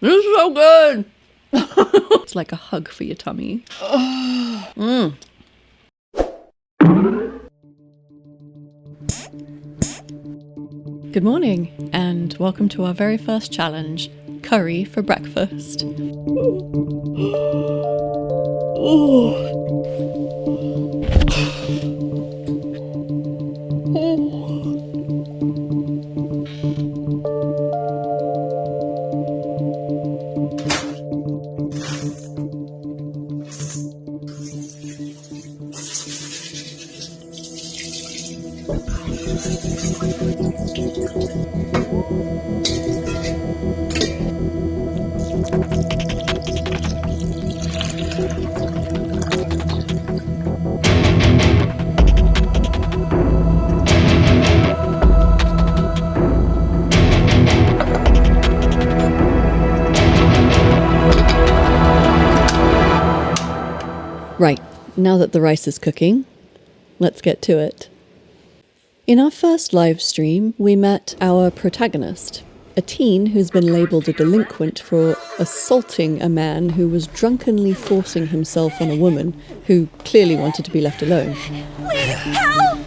This is so good! It's like a hug for your tummy. Good morning, and welcome to our very first challenge, curry for breakfast. Right, now that the rice is cooking, let's get to it. In our first live stream, we met our protagonist, a teen who's been labelled a delinquent for assaulting a man who was drunkenly forcing himself on a woman who clearly wanted to be left alone. Please help!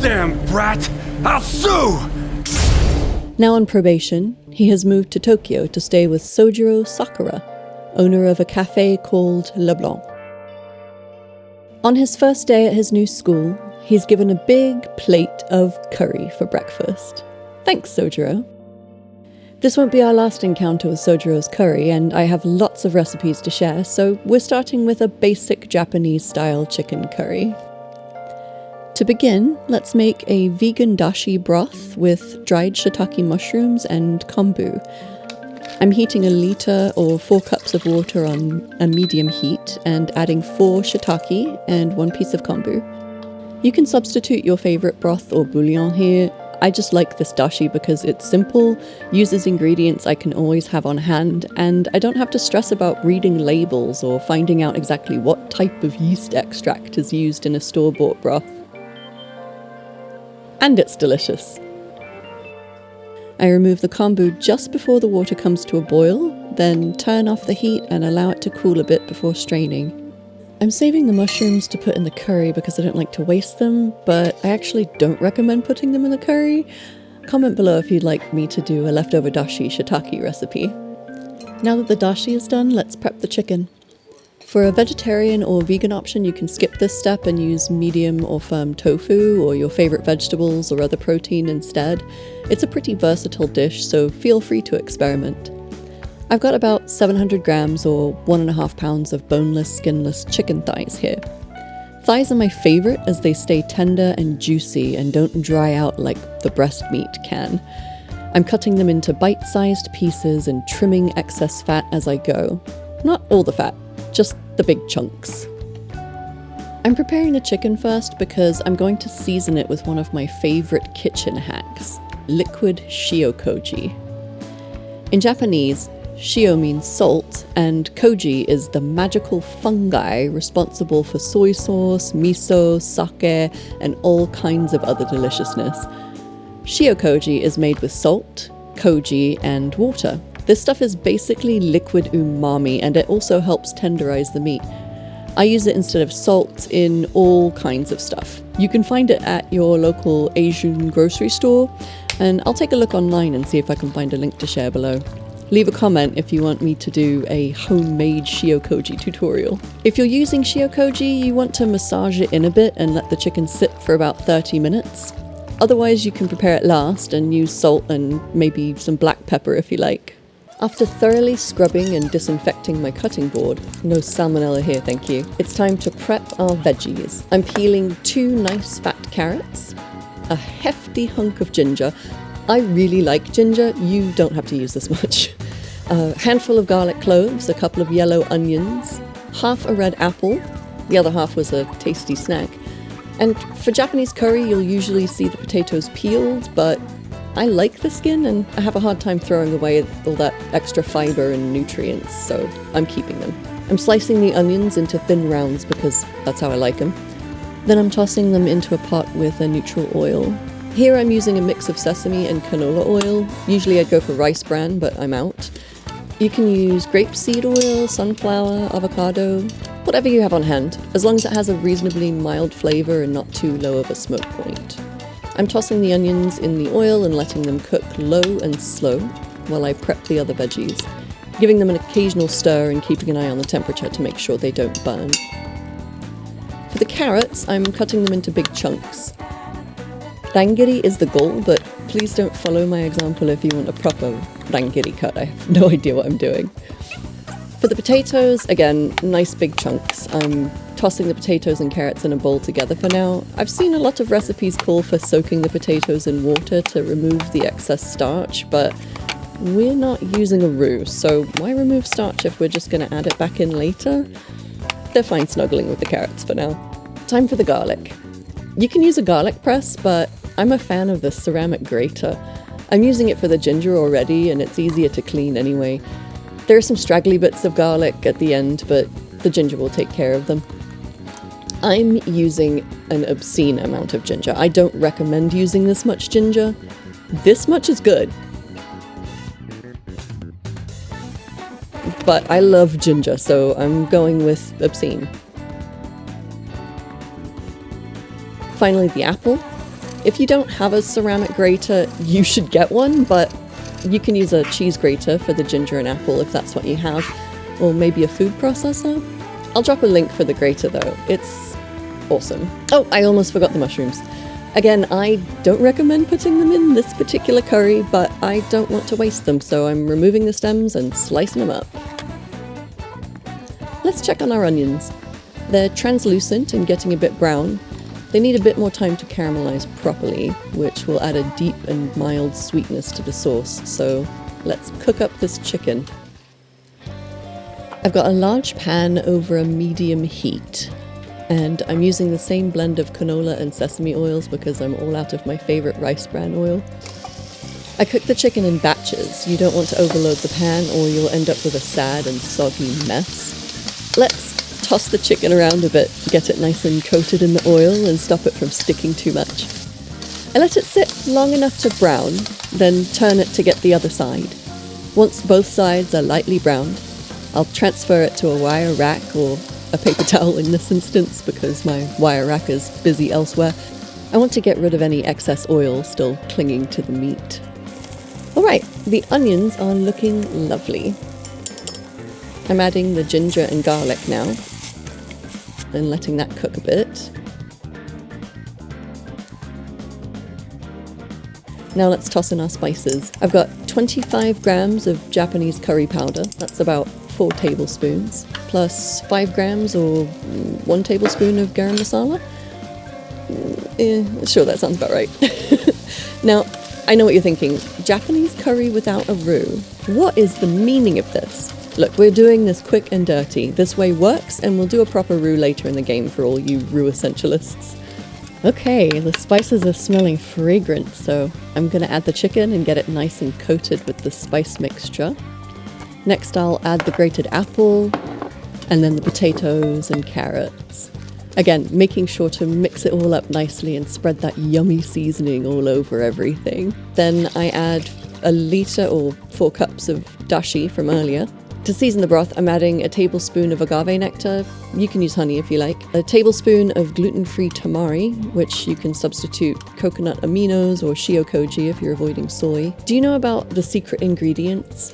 Damn brat! I'll sue! Now on probation, he has moved to Tokyo to stay with Sojiro Sakura, owner of a cafe called LeBlanc. On his first day at his new school, he's given a big plate of curry for breakfast. Thanks, Sojiro. This won't be our last encounter with Sojiro's curry, and I have lots of recipes to share, so we're starting with a basic Japanese-style chicken curry. To begin, let's make a vegan dashi broth with dried shiitake mushrooms and kombu. I'm heating 1 liter or 4 cups of water on a medium heat and adding 4 shiitake and 1 piece of kombu. You can substitute your favorite broth or bouillon here. I just like this dashi because it's simple, uses ingredients I can always have on hand, and I don't have to stress about reading labels or finding out exactly what type of yeast extract is used in a store-bought broth. And it's delicious. I remove the kombu just before the water comes to a boil, then turn off the heat and allow it to cool a bit before straining. I'm saving the mushrooms to put in the curry because I don't like to waste them, but I actually don't recommend putting them in the curry. Comment below if you'd like me to do a leftover dashi shiitake recipe. Now that the dashi is done, let's prep the chicken. For a vegetarian or vegan option, you can skip this step and use medium or firm tofu or your favorite vegetables or other protein instead. It's a pretty versatile dish, so feel free to experiment. I've got about 700 grams or 1.5 pounds of boneless, skinless chicken thighs here. Thighs are my favorite as they stay tender and juicy and don't dry out like the breast meat can. I'm cutting them into bite-sized pieces and trimming excess fat as I go. Not all the fat, just the big chunks. I'm preparing the chicken first because I'm going to season it with one of my favorite kitchen hacks, liquid Shio Koji. In Japanese, Shio means salt, and Koji is the magical fungi responsible for soy sauce, miso, sake, and all kinds of other deliciousness. Shio Koji is made with salt, koji, and water. This stuff is basically liquid umami, and it also helps tenderize the meat. I use it instead of salt in all kinds of stuff. You can find it at your local Asian grocery store, and I'll take a look online and see if I can find a link to share below. Leave a comment if you want me to do a homemade Shio Koji tutorial. If you're using Shio Koji, you want to massage it in a bit and let the chicken sit for about 30 minutes. Otherwise, you can prepare it last and use salt and maybe some black pepper if you like. After thoroughly scrubbing and disinfecting my cutting board, no salmonella here thank you, it's time to prep our veggies. I'm peeling 2 nice fat carrots, a hefty hunk of ginger. I really like ginger, you don't have to use this much. A handful of garlic cloves, a couple of yellow onions, half a red apple, the other half was a tasty snack. And for Japanese curry, you'll usually see the potatoes peeled, but I like the skin and I have a hard time throwing away all that extra fiber and nutrients, so I'm keeping them. I'm slicing the onions into thin rounds because that's how I like them. Then I'm tossing them into a pot with a neutral oil. Here I'm using a mix of sesame and canola oil. Usually I'd go for rice bran, but I'm out. You can use grapeseed oil, sunflower, avocado, whatever you have on hand, as long as it has a reasonably mild flavour and not too low of a smoke point. I'm tossing the onions in the oil and letting them cook low and slow while I prep the other veggies, giving them an occasional stir and keeping an eye on the temperature to make sure they don't burn. For the carrots, I'm cutting them into big chunks. Dangiri is the goal, but please don't follow my example if you want a proper dangiri cut. I have no idea what I'm doing. For the potatoes, again, nice big chunks. I'm tossing the potatoes and carrots in a bowl together for now. I've seen a lot of recipes call for soaking the potatoes in water to remove the excess starch, but we're not using a roux, so why remove starch if we're just going to add it back in later? They're fine snuggling with the carrots for now. Time for the garlic. You can use a garlic press, but I'm a fan of the ceramic grater. I'm using it for the ginger already, and it's easier to clean anyway. There are some straggly bits of garlic at the end, but the ginger will take care of them. I'm using an obscene amount of ginger. I don't recommend using this much ginger. This much is good. But I love ginger, so I'm going with obscene. Finally, the apple. If you don't have a ceramic grater, you should get one, but you can use a cheese grater for the ginger and apple if that's what you have, or maybe a food processor. I'll drop a link for the grater though. It's awesome. Oh, I almost forgot the mushrooms. Again, I don't recommend putting them in this particular curry, but I don't want to waste them, so I'm removing the stems and slicing them up. Let's check on our onions. They're translucent and getting a bit brown. They need a bit more time to caramelize properly, which will add a deep and mild sweetness to the sauce, so let's cook up this chicken. I've got a large pan over a medium heat, and I'm using the same blend of canola and sesame oils because I'm all out of my favourite rice bran oil. I cook the chicken in batches. You don't want to overload the pan or you'll end up with a sad and soggy mess. Let's toss the chicken around a bit, get it nice and coated in the oil and stop it from sticking too much. I let it sit long enough to brown, then turn it to get the other side. Once both sides are lightly browned, I'll transfer it to a wire rack or a paper towel in this instance because my wire rack is busy elsewhere. I want to get rid of any excess oil still clinging to the meat. Alright, the onions are looking lovely. I'm adding the ginger and garlic now and letting that cook a bit. Now let's toss in our spices. I've got 25 grams of Japanese curry powder, that's about 4 tablespoons, plus 5 grams or 1 tablespoon of garam masala. Sure, that sounds about right. Now, I know what you're thinking, Japanese curry without a roux. What is the meaning of this? Look, we're doing this quick and dirty. This way works, and we'll do a proper roux later in the game for all you roux essentialists. Okay, the spices are smelling fragrant, so I'm gonna add the chicken and get it nice and coated with the spice mixture. Next I'll add the grated apple, and then the potatoes and carrots. Again, making sure to mix it all up nicely and spread that yummy seasoning all over everything. Then I add a litre or 4 cups of dashi from earlier. To season the broth, I'm adding a tablespoon of agave nectar. You can use honey if you like. A tablespoon of gluten-free tamari, which you can substitute coconut aminos or Shio Koji if you're avoiding soy. Do you know about the secret ingredients?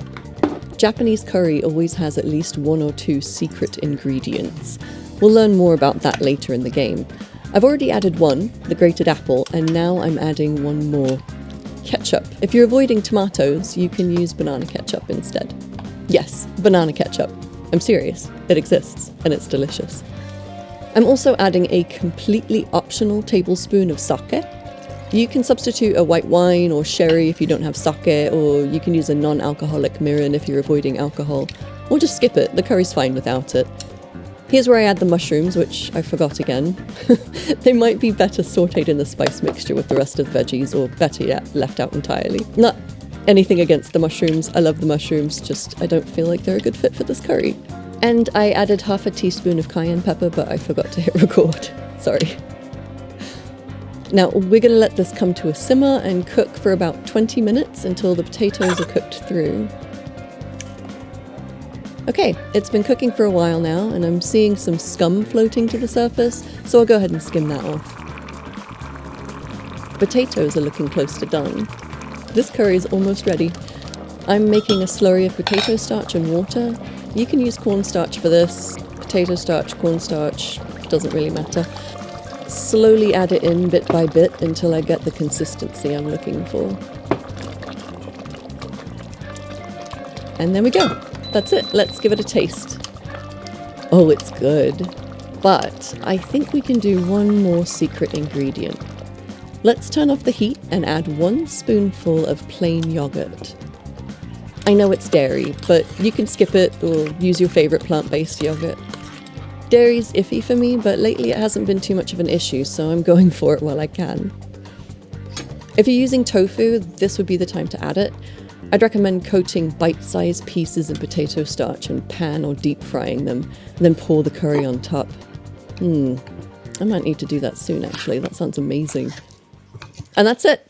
Japanese curry always has at least 1 or 2 secret ingredients. We'll learn more about that later in the game. I've already added 1, the grated apple, and now I'm adding 1 more. Ketchup. If you're avoiding tomatoes, you can use banana ketchup instead. Yes, banana ketchup. I'm serious. It exists, and it's delicious. I'm also adding a completely optional tablespoon of sake. You can substitute a white wine or sherry if you don't have sake, or you can use a non-alcoholic mirin if you're avoiding alcohol, or just skip it. The curry's fine without it. Here's where I add the mushrooms, which I forgot again. They might be better sauteed in the spice mixture with the rest of the veggies, or better yet, left out entirely. Not anything against the mushrooms, I love the mushrooms, just I don't feel like they're a good fit for this curry. And I added half a teaspoon of cayenne pepper, but I forgot to hit record. Sorry. Now we're going to let this come to a simmer and cook for about 20 minutes until the potatoes are cooked through. Okay, it's been cooking for a while now, and I'm seeing some scum floating to the surface, so I'll go ahead and skim that off. Potatoes are looking close to done. This curry is almost ready. I'm making a slurry of potato starch and water. You can use cornstarch for this. Potato starch, cornstarch, doesn't really matter. Slowly add it in bit by bit until I get the consistency I'm looking for. And there we go. That's it. Let's give it a taste. Oh, it's good. But I think we can do one more secret ingredient. Let's turn off the heat and add 1 spoonful of plain yogurt. I know it's dairy, but you can skip it or use your favorite plant-based yogurt. Dairy's iffy for me, but lately it hasn't been too much of an issue, so I'm going for it while I can. If you're using tofu, this would be the time to add it. I'd recommend coating bite-sized pieces in potato starch and pan or deep frying them, and then pour the curry on top. I might need to do that soon actually, that sounds amazing. And that's it!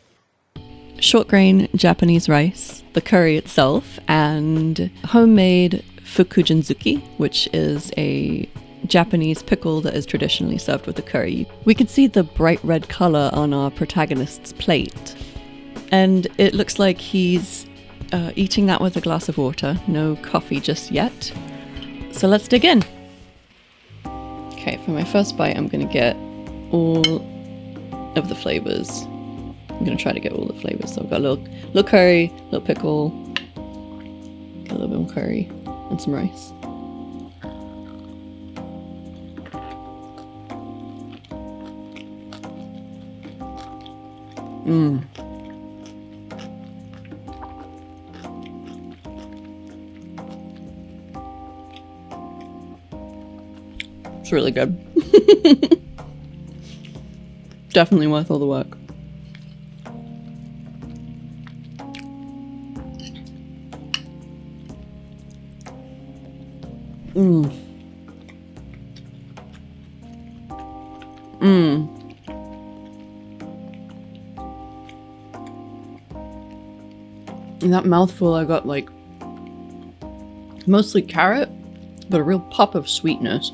Short grain Japanese rice, the curry itself, and homemade fukujinzuki, which is a Japanese pickle that is traditionally served with the curry. We can see the bright red colour on our protagonist's plate, and it looks like he's eating that with a glass of water. No coffee just yet. So let's dig in. Okay, for my first bite, I'm going to get all of the flavours. I'm going to try to get all the flavours. So I've got a little curry, a little pickle, get a little bit more curry, and some rice. It's really good. Definitely worth all the work. In that mouthful I got like mostly carrot, but a real pop of sweetness.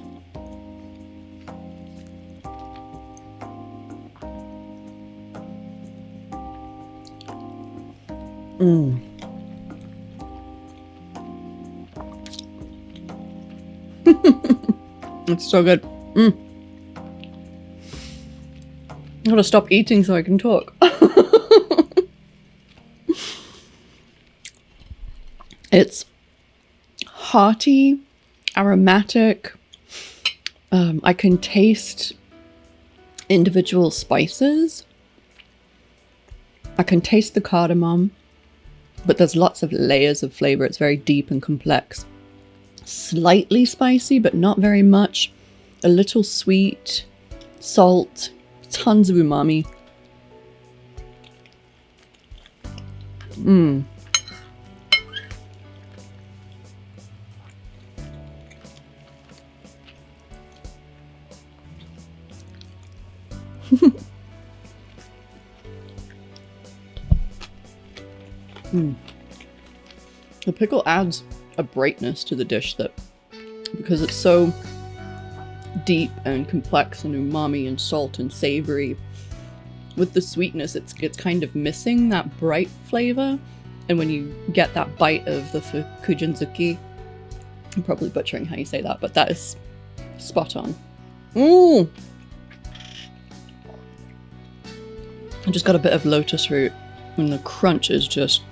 It's so good. I gotta stop eating so I can talk. It's hearty, aromatic. I can taste individual spices. I can taste the cardamom, but there's lots of layers of flavor. It's very deep and complex. Slightly spicy, but not very much. A little sweet, salt, tons of umami. The pickle adds a brightness to the dish that, because it's so deep and complex and umami and salt and savory, with the sweetness it's kind of missing that bright flavor. And when you get that bite of the fukujinzuki, I'm probably butchering how you say that, but that is spot on. I just got a bit of lotus root, and the crunch is just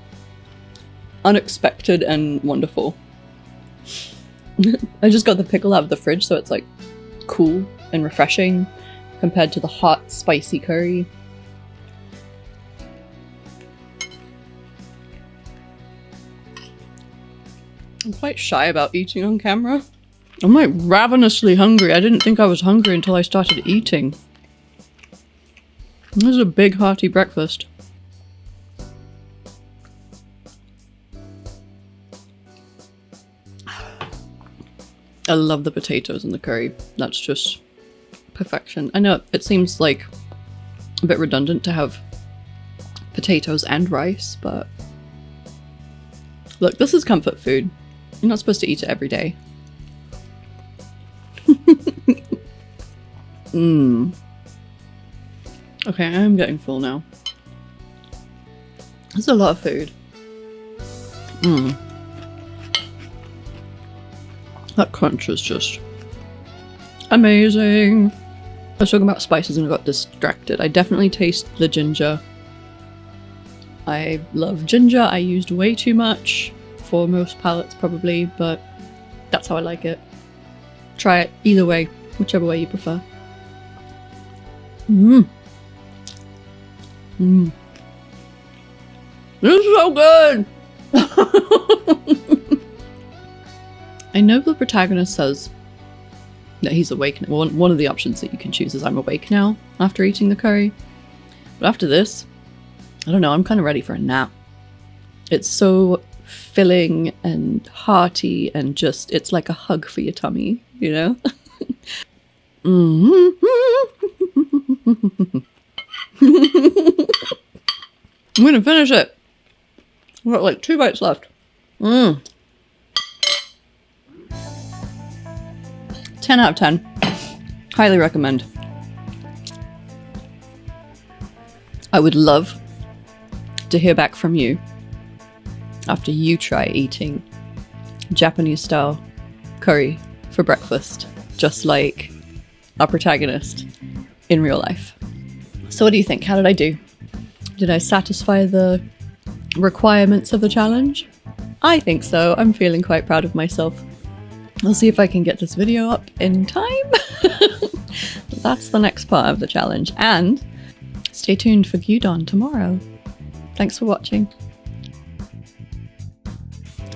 unexpected and wonderful. I just got the pickle out of the fridge, so it's like cool and refreshing compared to the hot, spicy curry. I'm quite shy about eating on camera. I'm like ravenously hungry. I didn't think I was hungry until I started eating. This is a big hearty breakfast. I love the potatoes in the curry. That's just perfection. I know it seems like a bit redundant to have potatoes and rice, but look, this is comfort food. You're not supposed to eat it every day. Okay, I am getting full now. That's a lot of food. That crunch is just amazing. I was talking about spices and I got distracted. I definitely taste the ginger. I love ginger. I used way too much for most palates probably, but that's how I like it. Try it either way, whichever way you prefer. This is so good! I know the protagonist says that he's awake. One of the options that you can choose is I'm awake now after eating the curry. But after this, I don't know, I'm kind of ready for a nap. It's so filling and hearty and just, it's like a hug for your tummy, you know? I'm gonna finish it. I've got like 2 bites left. 10 out of 10. Highly recommend. I would love to hear back from you after you try eating Japanese style curry for breakfast, just like our protagonist in real life. So what do you think? How did I do? Did I satisfy the requirements of the challenge? I think so. I'm feeling quite proud of myself. I'll see if I can get this video up in time. That's the next part of the challenge. And stay tuned for Gyudon tomorrow. Thanks for watching.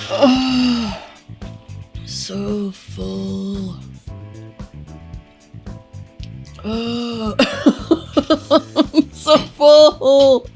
Oh, so full. Oh, I'm so full.